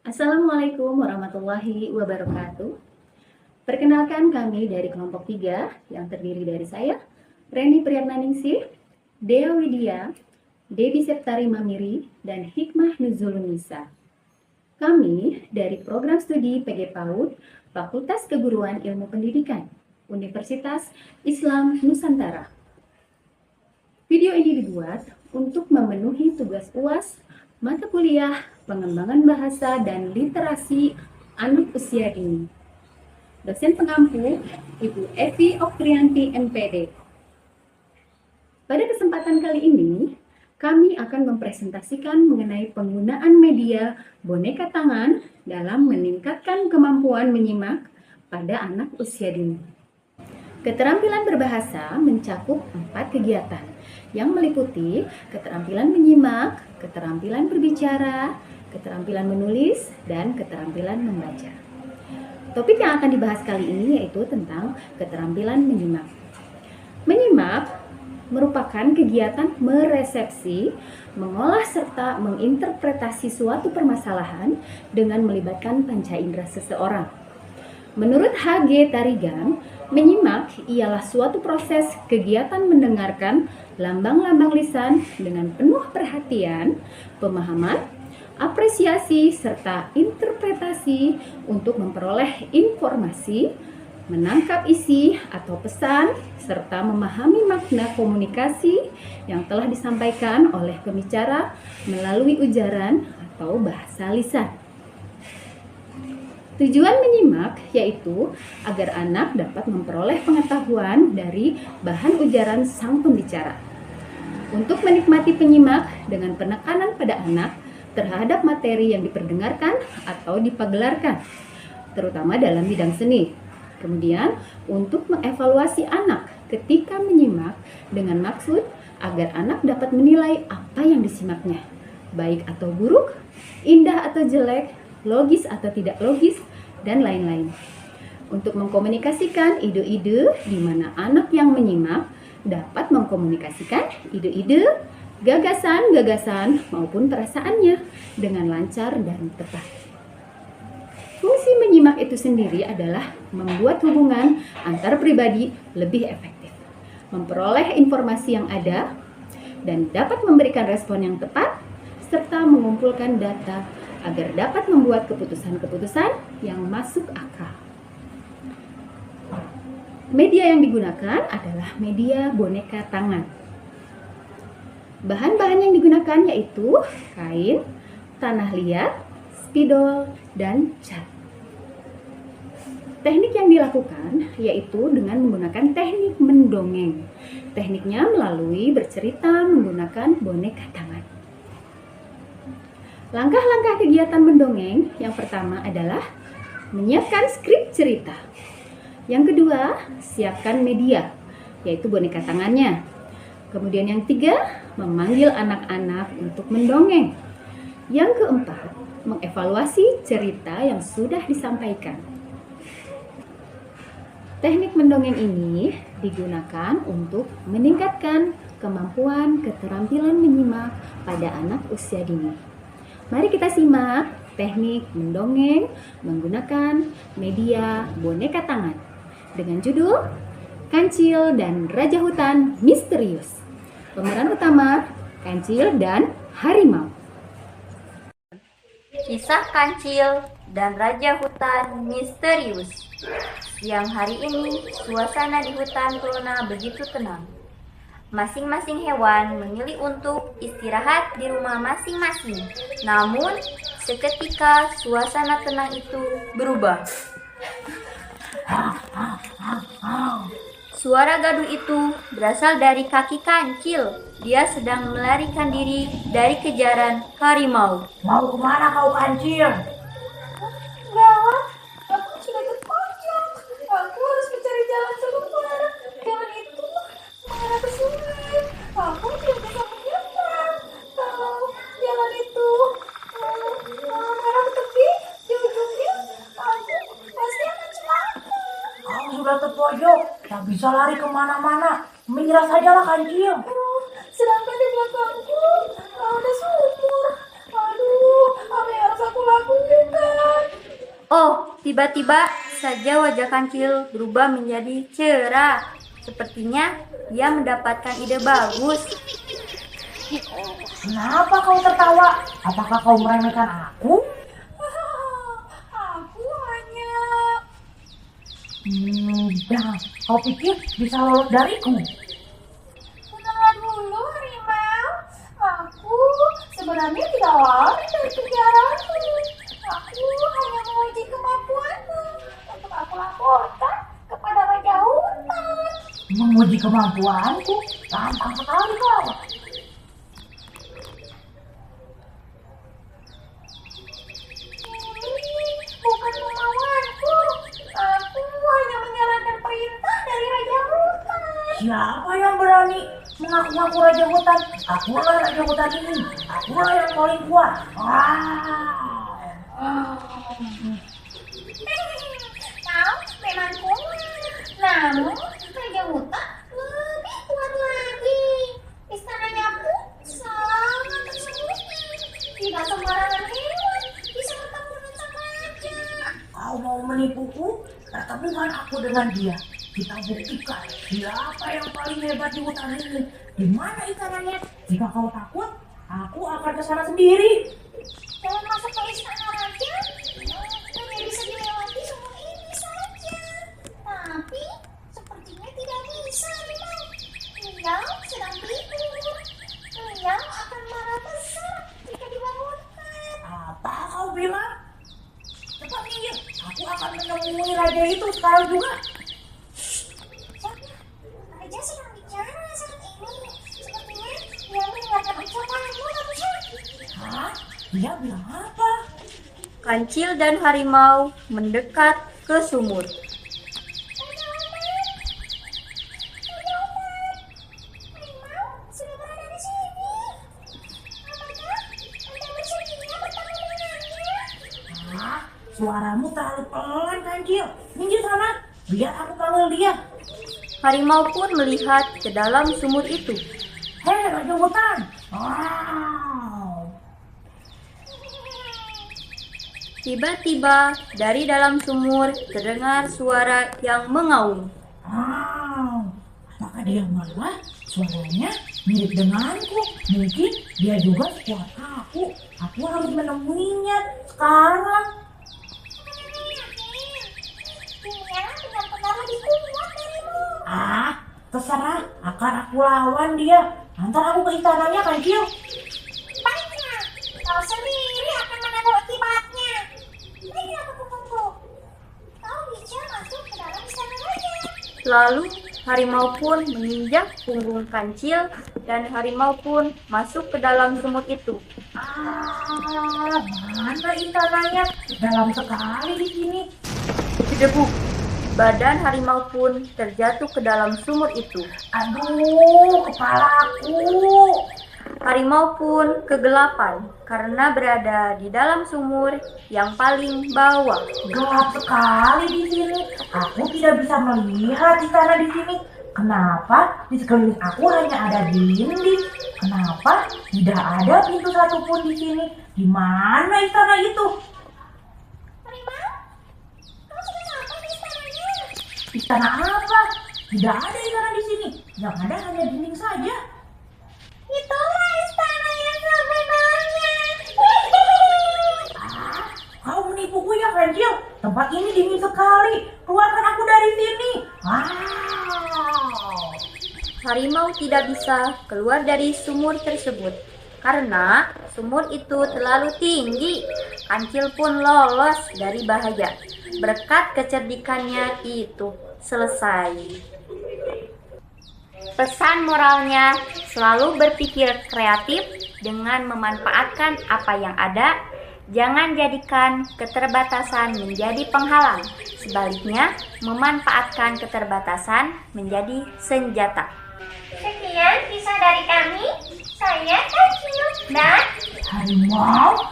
Assalamualaikum warahmatullahi wabarakatuh. Perkenalkan kami dari kelompok 3 yang terdiri dari saya, Reni Priyatnaningsih, Dea Widya, Debbie Septari Mamiri, dan Hikmah Nuzulun Nisa. Kami dari program studi PG PAUD, Fakultas Keguruan Ilmu Pendidikan, Universitas Islam Nusantara. Video ini dibuat untuk memenuhi tugas UAS mata kuliah pengembangan bahasa dan literasi anak usia dini. Dosen pengampu Ibu Evi Oktrianti MPD. Pada kesempatan kali ini, kami akan mempresentasikan mengenai penggunaan media boneka tangan dalam meningkatkan kemampuan menyimak pada anak usia dini. Keterampilan berbahasa mencakup 4 kegiatan yang meliputi keterampilan menyimak, keterampilan berbicara, keterampilan menulis, dan keterampilan membaca. Topik yang akan dibahas kali ini yaitu tentang keterampilan menyimak. Menyimak merupakan kegiatan meresepsi, mengolah serta menginterpretasi suatu permasalahan dengan melibatkan panca indera seseorang. Menurut H.G. Tarigan, menyimak ialah suatu proses kegiatan mendengarkan lambang-lambang lisan dengan penuh perhatian, pemahaman, apresiasi, serta interpretasi untuk memperoleh informasi, menangkap isi atau pesan, serta memahami makna komunikasi yang telah disampaikan oleh pembicara melalui ujaran atau bahasa lisan. Tujuan menyimak yaitu agar anak dapat memperoleh pengetahuan dari bahan ujaran sang pembicara. Untuk menikmati penyimak dengan penekanan pada anak terhadap materi yang diperdengarkan atau dipagelarkan, terutama dalam bidang seni. Kemudian, untuk mengevaluasi anak ketika menyimak dengan maksud agar anak dapat menilai apa yang disimaknya, baik atau buruk, indah atau jelek, logis atau tidak logis, dan lain-lain. Untuk mengkomunikasikan ide-ide di mana anak yang menyimak dapat mengkomunikasikan ide-ide, gagasan-gagasan maupun perasaannya dengan lancar dan tepat. Fungsi menyimak itu sendiri adalah membuat hubungan antar pribadi lebih efektif, memperoleh informasi yang ada, dan dapat memberikan respon yang tepat, serta mengumpulkan data agar dapat membuat keputusan-keputusan yang masuk akal. Media yang digunakan adalah media boneka tangan. Bahan-bahan yang digunakan yaitu kain, tanah liat, spidol, dan cat. Teknik yang dilakukan yaitu dengan menggunakan teknik mendongeng. Tekniknya melalui bercerita menggunakan boneka tangan. Langkah-langkah kegiatan mendongeng yang pertama adalah menyiapkan skrip cerita. Yang kedua, siapkan media, yaitu boneka tangannya. Kemudian yang ketiga, memanggil anak-anak untuk mendongeng. Yang keempat, mengevaluasi cerita yang sudah disampaikan. Teknik mendongeng ini digunakan untuk meningkatkan kemampuan keterampilan menyimak pada anak usia dini. Mari kita simak teknik mendongeng menggunakan media boneka tangan dengan judul Kancil dan Raja Hutan Misterius. Pemeran utama Kancil dan Harimau. Kisah Kancil dan Raja Hutan Misterius. Siang hari ini, suasana di hutan Trona begitu tenang. Masing-masing hewan memilih untuk istirahat di rumah masing-masing. Namun, seketika suasana tenang itu berubah. Suara gaduh itu berasal dari kaki Kancil. Dia sedang melarikan diri dari kejaran harimau. Mau kemana kau, Kancil? Gawat, aku sudah terpojok. Aku harus mencari jalan keluar. Jalan itu mengarah ke sungai. Aku tidak bisa menyeberang. Kalau jalan itu mengarah ke tepi, di ujungnya aku pasti akan celaka. Kau sudah terpojok, tak bisa lari kemana-mana. Menyerah sajalah, Kancil. Sedangkan di belakangku ada sumur. Aduh, apa yang harus aku lakukan? Oh, tiba-tiba saja wajah kancil berubah menjadi cerah. Sepertinya dia mendapatkan ide bagus. Kenapa kau tertawa? Apakah kau meremehkan aku? Aku hanya... Jangan, kau pikir bisa lolos dariku? Tenanglah dulu, harimau. Aku sebenarnya tidak lari dari kejaranmu. Aku hanya menguji kemampuanmu untuk aku laporkan kepada Raja Hutan. Menguji kemampuanku? Gampang sekali kau. Ini bukan kemauanku. Aku hanya menjalankan perintah dari Raja Hutan. Siapa yang berani mengaku-ngaku Raja Hutan? Akulah Raja Hutan ini. Akulah yang paling kuat. Kau memang kuat. Namun, Raja Hutan lebih kuat lagi. Istananya pun sangat tersembunyi. Tidak sembarangan hewan bisa bertemu dengan sang raja. Kau mau menipuku? Pertemukan aku dengan dia. Kita buktikan siapa yang paling hebat di hutan ini. Di mana ikanannya? Jika kau takut, aku akan ke sana sendiri. Jangan masuk ke istana raja. Hanya bisa dilewati sumur ini saja. Tapi sepertinya tidak bisa, memang. Beliau sedang tidur. Beliau akan marah besar jika dibangunkan. Apa kau bilang? Cepat minggir. Aku akan menemui raja itu sekarang juga. Raja sedang bicara saat ini. Sepertinya dia mendengarkan ucapanmu, Raja. Hah? Dia bilang apa? Kancil dan harimau mendekat ke sumur. Harimau sudah berada di sini. Apakah Anda bersedia bertemu dengannya? Hah? Suaramu terlalu pelan, Kancil. Minggir sana. Biar aku panggil dia. Harimau pun melihat ke dalam sumur itu. Hei, Raja Hutan. Wow. Tiba-tiba dari dalam sumur terdengar suara yang mengaum. Wow. Apakah dia marah? Suaranya mirip denganku. Mungkin dia juga sekuat aku. Aku harus menemuinya sekarang. Dia benar-benar lebih kuat darimu. Ah, terserah. Akan aku lawan dia. Antar aku ke istananya, Kancil. Baiklah, kau sendiri akan menanggung akibatnya. Baiklah, kupu-kupu. Kau bisa masuk ke dalam istana raja. Lalu harimau pun menginjak punggung kancil dan harimau pun masuk ke dalam sumur itu. Mana istananya? Dalam sekali di sini. Gedebuk, badan harimau pun terjatuh ke dalam sumur itu. Aduh, kepalaku. Harimau pun kegelapan karena berada di dalam sumur yang paling bawah. Gelap sekali di sini. Aku tidak bisa melihat istana di sini. Kenapa di sekeliling aku hanya ada dinding? Kenapa tidak ada pintu satupun di sini? Di mana istana itu? Harimau, kau sudah sampai di istananya. Istana apa? Tidak ada istana di sini. Yang ada hanya dinding saja. Itulah istana yang sebenarnya. Ah, kau menipuku ya, Kancil. Tempat ini dingin sekali. Keluarkan aku dari sini. Wow. Harimau tidak bisa keluar dari sumur tersebut karena sumur itu terlalu tinggi. Kancil pun lolos dari bahaya berkat kecerdikannya itu. Selesai. Pesan moralnya, selalu berpikir kreatif dengan memanfaatkan apa yang ada. Jangan jadikan keterbatasan menjadi penghalang. Sebaliknya, memanfaatkan keterbatasan menjadi senjata. Sekian kisah dari kami. Saya Kancil dan Harimau.